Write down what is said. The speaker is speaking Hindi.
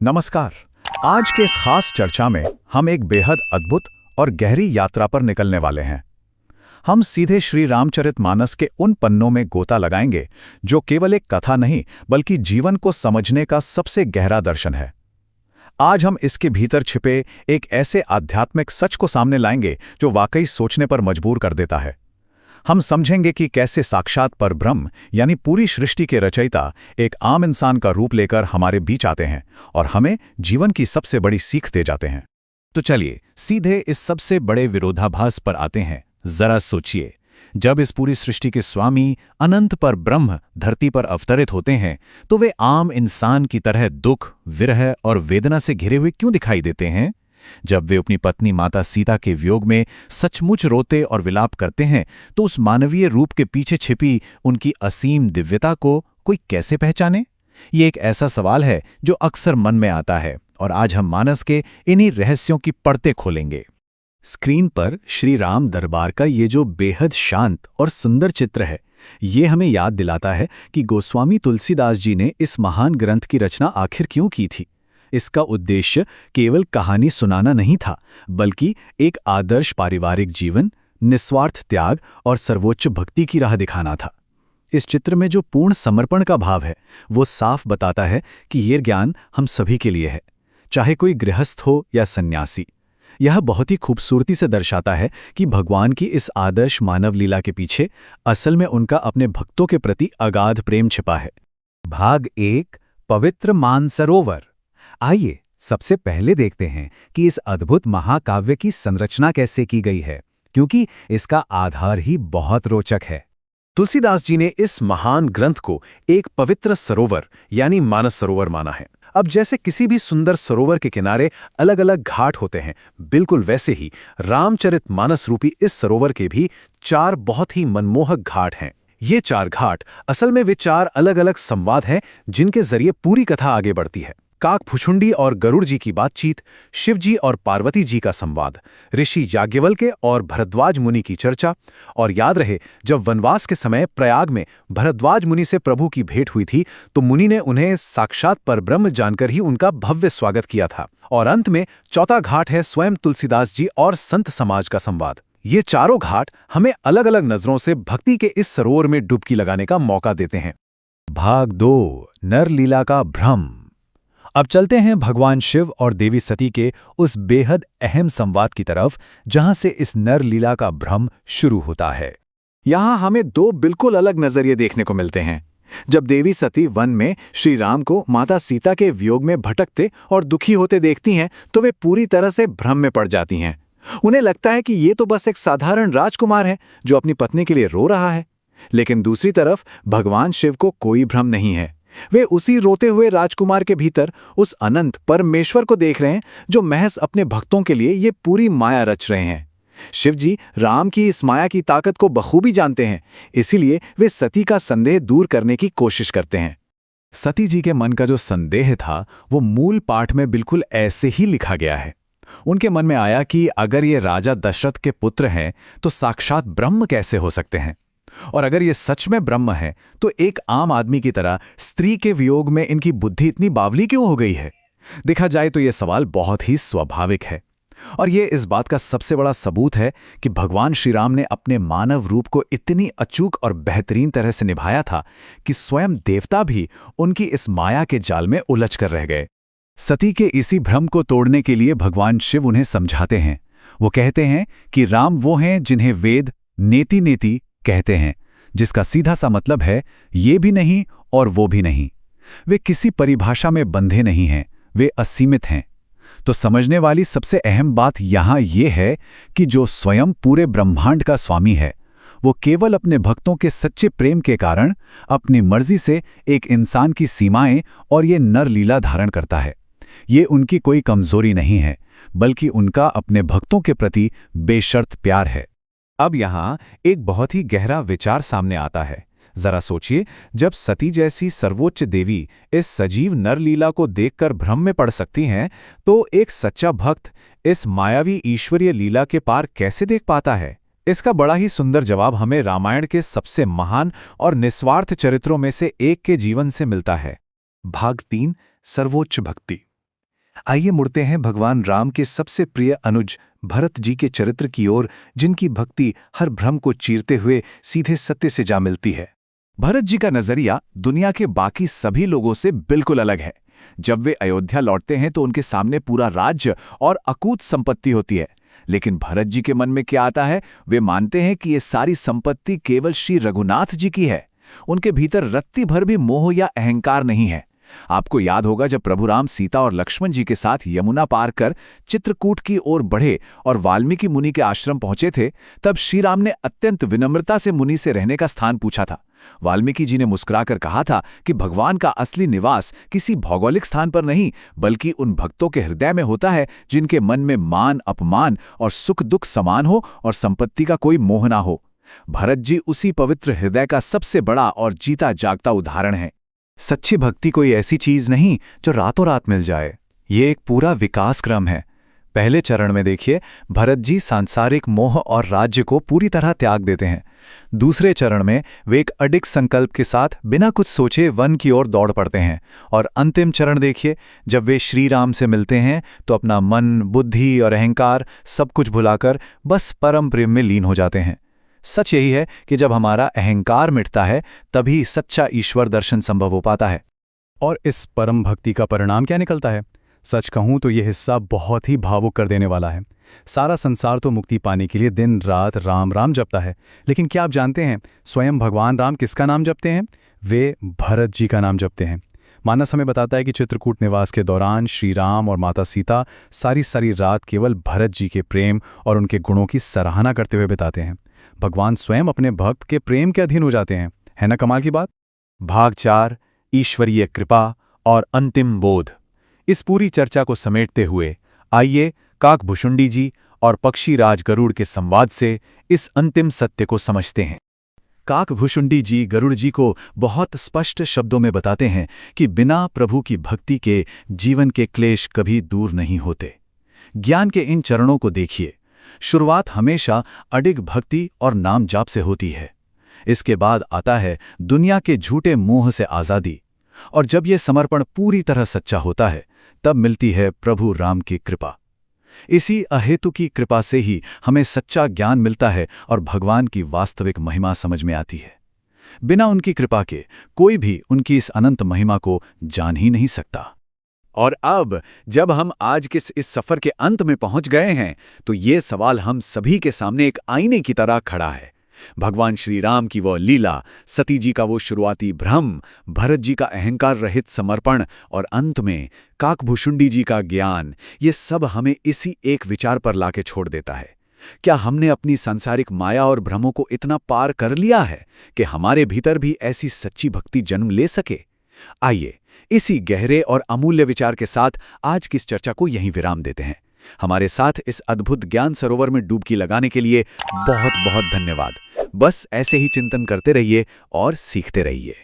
नमस्कार। आज के इस खास चर्चा में हम एक बेहद अद्भुत और गहरी यात्रा पर निकलने वाले हैं। हम सीधे श्री रामचरितमानस के उन पन्नों में गोता लगाएंगे जो केवल एक कथा नहीं बल्कि जीवन को समझने का सबसे गहरा दर्शन है। आज हम इसके भीतर छिपे एक ऐसे आध्यात्मिक सच को सामने लाएंगे जो वाकई सोचने पर मजबूर कर देता है। हम समझेंगे कि कैसे साक्षात परब्रह्म यानी पूरी सृष्टि के रचयिता एक आम इंसान का रूप लेकर हमारे बीच आते हैं और हमें जीवन की सबसे बड़ी सीख दे जाते हैं। तो चलिए सीधे इस सबसे बड़े विरोधाभास पर आते हैं। जरा सोचिए, जब इस पूरी सृष्टि के स्वामी अनंत पर ब्रह्म धरती पर अवतरित होते हैं तो वे आम इंसान की तरह दुख, विरह और वेदना से घिरे हुए क्यों दिखाई देते हैं? जब वे अपनी पत्नी माता सीता के वियोग में सचमुच रोते और विलाप करते हैं तो उस मानवीय रूप के पीछे छिपी उनकी असीम दिव्यता को कोई कैसे पहचाने? ये एक ऐसा सवाल है जो अक्सर मन में आता है और आज हम मानस के इन्हीं रहस्यों की परतें खोलेंगे। स्क्रीन पर श्री राम दरबार का ये जो बेहद शांत और सुंदर चित्र है, ये हमें याद दिलाता है कि गोस्वामी तुलसीदास जी ने इस महान ग्रंथ की रचना आखिर क्यों की थी। इसका उद्देश्य केवल कहानी सुनाना नहीं था, बल्कि एक आदर्श पारिवारिक जीवन, निस्वार्थ त्याग और सर्वोच्च भक्ति की राह दिखाना था। इस चित्र में जो पूर्ण समर्पण का भाव है, वो साफ बताता है कि ये ज्ञान हम सभी के लिए है, चाहे कोई गृहस्थ हो या सन्यासी। यह बहुत ही खूबसूरती से दर्शाता है कि भगवान की इस आदर्श मानव लीला के पीछे असल में उनका अपने भक्तों के प्रति अगाध प्रेम छिपा है। भाग 1, पवित्र मानसरोवर। आइए सबसे पहले देखते हैं कि इस अद्भुत महाकाव्य की संरचना कैसे की गई है, क्योंकि इसका आधार ही बहुत रोचक है। तुलसीदास जी ने इस महान ग्रंथ को एक पवित्र सरोवर यानी मानस सरोवर माना है। अब जैसे किसी भी सुंदर सरोवर के किनारे अलग अलग घाट होते हैं, बिल्कुल वैसे ही रामचरितमानस रूपी इस सरोवर के भी 4 बहुत ही मनमोहक घाट हैं। ये 4 घाट असल में वे 4 अलग अलग संवाद हैं जिनके जरिए पूरी कथा आगे बढ़ती है। काकभुचुंडी और गरुड़ जी की बातचीत, शिव जी और पार्वती जी का संवाद, ऋषि याज्ञवल्क्य और भरद्वाज मुनि की चर्चा। और याद रहे, जब वनवास के समय प्रयाग में भरद्वाज मुनि से प्रभु की भेंट हुई थी तो मुनि ने उन्हें साक्षात परब्रह्म जानकर ही उनका भव्य स्वागत किया था। और अंत में चौथा घाट है स्वयं तुलसीदास जी और संत समाज का संवाद। ये चारों घाट हमें अलग अलग नजरों से भक्ति के इस सरोवर में डुबकी लगाने का मौका देते हैं। भाग 2, नरलीला का भ्रम। अब चलते हैं भगवान शिव और देवी सती के उस बेहद अहम संवाद की तरफ जहां से इस नरलीला का भ्रम शुरू होता है। यहाँ हमें 2 बिल्कुल अलग नजरिए देखने को मिलते हैं। जब देवी सती वन में श्री राम को माता सीता के वियोग में भटकते और दुखी होते देखती हैं तो वे पूरी तरह से भ्रम में पड़ जाती हैं। उन्हें लगता है कि ये तो बस एक साधारण राजकुमार है जो अपनी पत्नी के लिए रो रहा है। लेकिन दूसरी तरफ भगवान शिव को कोई भ्रम नहीं है। वे उसी रोते हुए राजकुमार के भीतर उस अनंत परमेश्वर को देख रहे हैं जो महज अपने भक्तों के लिए ये पूरी माया रच रहे हैं। शिव जी राम की इस माया की ताकत को बखूबी जानते हैं, इसीलिए वे सती का संदेह दूर करने की कोशिश करते हैं। सती जी के मन का जो संदेह था वो मूल पाठ में बिल्कुल ऐसे ही लिखा गया है। उनके मन में आया कि अगर ये राजा दशरथ के पुत्र हैं तो साक्षात ब्रह्म कैसे हो सकते हैं, और अगर ये सच में ब्रह्म है तो एक आम आदमी की तरह स्त्री के वियोग में इनकी बुद्धि इतनी बावली क्यों हो गई है। देखा जाए तो ये सवाल बहुत ही स्वाभाविक है और ये इस बात का सबसे बड़ा सबूत है कि भगवान श्री राम ने अपने मानव रूप को इतनी अचूक और बेहतरीन तरह से निभाया था कि स्वयं देवता भी उनकी इस माया के जाल में उलझ कर रह गए। सती के इसी भ्रम को तोड़ने के लिए भगवान शिव उन्हें समझाते हैं। वो कहते हैं कि राम वो हैं जिन्हें वेद नेति नेति कहते हैं, जिसका सीधा सा मतलब है ये भी नहीं और वो भी नहीं। वे किसी परिभाषा में बंधे नहीं हैं, वे असीमित हैं। तो समझने वाली सबसे अहम बात यहाँ ये है कि जो स्वयं पूरे ब्रह्मांड का स्वामी है, वो केवल अपने भक्तों के सच्चे प्रेम के कारण अपनी मर्जी से एक इंसान की सीमाएं और ये नरलीला धारण करता है। ये उनकी कोई कमजोरी नहीं है, बल्कि उनका अपने भक्तों के प्रति बेशर्त प्यार है। अब यहाँ एक बहुत ही गहरा विचार सामने आता है। जरा सोचिए, जब सती जैसी सर्वोच्च देवी इस सजीव नरलीला को देखकर भ्रम में पड़ सकती हैं, तो एक सच्चा भक्त इस मायावी ईश्वरीय लीला के पार कैसे देख पाता है? इसका बड़ा ही सुंदर जवाब हमें रामायण के सबसे महान और निस्वार्थ चरित्रों में से एक के जीवन से मिलता है। भाग 3, सर्वोच्च भक्ति। आइए मुड़ते हैं भगवान राम के सबसे प्रिय अनुज भरत जी के चरित्र की ओर, जिनकी भक्ति हर भ्रम को चीरते हुए सीधे सत्य से जा मिलती है। भरत जी का नजरिया दुनिया के बाकी सभी लोगों से बिल्कुल अलग है। जब वे अयोध्या लौटते हैं तो उनके सामने पूरा राज्य और अकूत संपत्ति होती है, लेकिन भरत जी के मन में क्या आता है? वे मानते हैं कि ये सारी संपत्ति केवल श्री रघुनाथ जी की है। उनके भीतर रत्ती भर भी मोह या अहंकार नहीं है। आपको याद होगा, जब प्रभु राम सीता और लक्ष्मण जी के साथ यमुना पार कर चित्रकूट की ओर बढ़े और वाल्मीकि मुनि के आश्रम पहुंचे थे, तब श्री राम ने अत्यंत विनम्रता से मुनि से रहने का स्थान पूछा था। वाल्मीकि जी ने मुस्कुराकर कहा था कि भगवान का असली निवास किसी भौगोलिक स्थान पर नहीं, बल्कि उन भक्तों के हृदय में होता है जिनके मन में मान अपमान और सुख दुख समान हो और संपत्ति का कोई मोह ना हो। भरत जी उसी पवित्र हृदय का सबसे बड़ा और जीता जागता उदाहरण है। सच्ची भक्ति कोई ऐसी चीज नहीं जो रातों रात मिल जाए। ये एक पूरा विकास क्रम है। पहले चरण में देखिए, भरत जी सांसारिक मोह और राज्य को पूरी तरह त्याग देते हैं। दूसरे चरण में वे एक अडिग संकल्प के साथ बिना कुछ सोचे वन की ओर दौड़ पड़ते हैं। और अंतिम चरण देखिए, जब वे श्री राम से मिलते हैं तो अपना मन, बुद्धि और अहंकार सब कुछ भुलाकर बस परम प्रेम में लीन हो जाते हैं। सच यही है कि जब हमारा अहंकार मिटता है तभी सच्चा ईश्वर दर्शन संभव हो पाता है। और इस परम भक्ति का परिणाम क्या निकलता है? सच कहूं तो यह हिस्सा बहुत ही भावुक कर देने वाला है। सारा संसार तो मुक्ति पाने के लिए दिन रात राम राम जपता है, लेकिन क्या आप जानते हैं स्वयं भगवान राम किसका नाम जपते हैं? वे भरत जी का नाम जपते हैं। मानस हमें बताता है कि चित्रकूट निवास के दौरान श्री राम और माता सीता सारी सारी रात केवल भरत जी के प्रेम और उनके गुणों की सराहना करते हुए बिताते हैं। भगवान स्वयं अपने भक्त के प्रेम के अधीन हो जाते हैं। है ना कमाल की बात? भाग 4, ईश्वरीय कृपा और अंतिम बोध। इस पूरी चर्चा को समेटते हुए आइए काकभुशुंडी जी और पक्षीराज गरुड़ के संवाद से इस अंतिम सत्य को समझते हैं। काकभुशुंडी जी गरुड़ जी को बहुत स्पष्ट शब्दों में बताते हैं कि बिना प्रभु की भक्ति के जीवन के क्लेश कभी दूर नहीं होते। ज्ञान के इन चरणों को देखिए। शुरुआत हमेशा अडिग भक्ति और नाम जाप से होती है। इसके बाद आता है दुनिया के झूठे मोह से आज़ादी, और जब यह समर्पण पूरी तरह सच्चा होता है तब मिलती है प्रभु राम की कृपा। इसी अहेतु की कृपा से ही हमें सच्चा ज्ञान मिलता है और भगवान की वास्तविक महिमा समझ में आती है। बिना उनकी कृपा के कोई भी उनकी इस अनंत महिमा को जान ही नहीं सकता। और अब जब हम आज के इस सफर के अंत में पहुंच गए हैं तो ये सवाल हम सभी के सामने एक आईने की तरह खड़ा है। भगवान श्री राम की वो लीला, सती जी का वो शुरुआती भ्रम, भरत जी का अहंकार रहित समर्पण और अंत में काकभुशुंडी जी का ज्ञान, ये सब हमें इसी एक विचार पर लाके छोड़ देता है। क्या हमने अपनी सांसारिक माया और भ्रमों को इतना पार कर लिया है कि हमारे भीतर भी ऐसी सच्ची भक्ति जन्म ले सके? आइए इसी गहरे और अमूल्य विचार के साथ आज की इस चर्चा को यहीं विराम देते हैं। हमारे साथ इस अद्भुत ज्ञान सरोवर में डुबकी लगाने के लिए बहुत बहुत धन्यवाद। बस ऐसे ही चिंतन करते रहिए और सीखते रहिए।